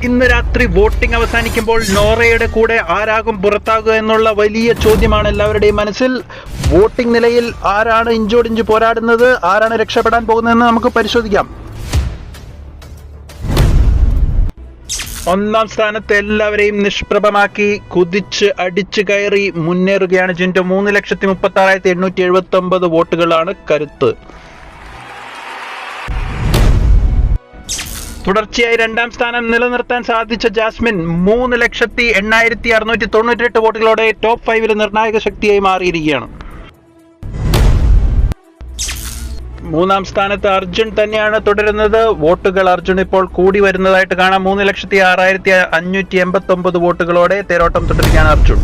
ഇന്ന് രാത്രി വോട്ടിംഗ് അവസാനിക്കുമ്പോൾ നോറയുടെ കൂടെ ആരാകും പുറത്താകുക എന്നുള്ള വലിയ ചോദ്യമാണ് എല്ലാവരുടെയും മനസ്സിൽ. വോട്ടിംഗ് നിലയിൽ ആരാണ് ഇഞ്ചോടിഞ്ച് പോരാടുന്നത്, ആരാണ് രക്ഷപ്പെടാൻ പോകുന്നതെന്ന് നമുക്ക് പരിശോധിക്കാം. ഒന്നാം സ്ഥാനത്ത് എല്ലാവരെയും നിഷ്പ്രഭമാക്കി കുതിച്ച് അടിച്ചു കയറി മുന്നേറുകയാണ് ജിൻഡോ. 3,36,879 വോട്ടുകളാണ് കരുത്ത്. തുടർച്ചയായി രണ്ടാം സ്ഥാനം നിലനിർത്താൻ സാധിച്ച ജാസ്മിൻ 3,08,698 വോട്ടുകളോടെ ടോപ്പ് 5 നിർണായക ശക്തിയായി മാറിയിരിക്കുകയാണ്. മൂന്നാം സ്ഥാനത്ത് അർജുൻ തന്നെയാണ് തുടരുന്നത്. വോട്ടുകൾ അർജുൻ ഇപ്പോൾ കൂടി വരുന്നതായിട്ട് കാണാം. 3,06,589 വോട്ടുകളോടെ തേരോട്ടം തുടരുകയാണ് അർജുൻ.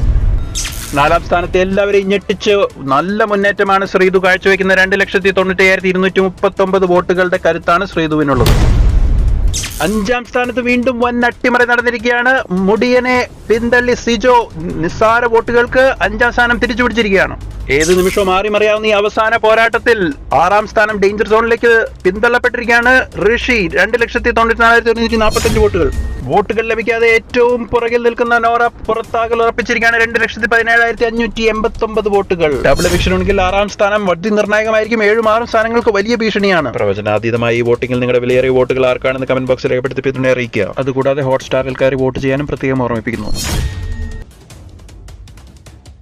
നാലാം സ്ഥാനത്ത് എല്ലാവരെയും ഞെട്ടിച്ച് നല്ല മുന്നേറ്റമാണ് ശ്രീതു കാഴ്ചവെക്കുന്ന 2,95,239 വോട്ടുകളുടെ കരുത്താണ് ശ്രീതുവിനുള്ളത്. അഞ്ചാം സ്ഥാനത്ത് വീണ്ടും വൻ അട്ടിമറി നടന്നിരിക്കുകയാണ്. മുടിയനെ പിന്തള്ളി സിജോ നിസ്സാര വോട്ടുകൾക്ക് അഞ്ചാം സ്ഥാനം തിരിച്ചുപിടിച്ചിരിക്കുകയാണ്. ഏത് നിമിഷവും മാറിമറിയാവുന്ന ഈ അവസാന പോരാട്ടത്തിൽ ആറാം സ്ഥാനം ഡേഞ്ചർ സോണിലേക്ക് പിന്തള്ളപ്പെട്ടിരിക്കുകയാണ് ഋഷി. 2,94,145 വോട്ടുകൾ. വോട്ടുകൾ ലഭിക്കാതെ ഏറ്റവും പുറകിൽ നിൽക്കുന്ന നോറ പുറത്താകൽ ഉറപ്പിച്ചിരിക്കുകയാണ്. 2,17,589 വോട്ടുകൾ. ഡബിൾ എവിക്ഷൻ ഉണ്ടെങ്കിൽ ആറാം സ്ഥാനം വധി നിർണായകമായിരിക്കും. 7-6 സ്ഥാനങ്ങൾക്ക് വലിയ ഭീഷണിയാണ്. പ്രവചനാതീതമായി ഈ വോട്ടിംഗിൽ നിങ്ങളുടെ വിലയേറിയ വോട്ടുകൾ ആർക്കാണെന്ന് കമന്റ് ബോക്സിൽ രേഖപ്പെടുത്തി അറിയിക്കുക. അതുകൂടാതെ ഹോട്ട്സ്റ്റാറിൽ കയറി വോട്ട് ചെയ്യാനും പ്രത്യേകം ഓർമ്മിപ്പിക്കുന്നു.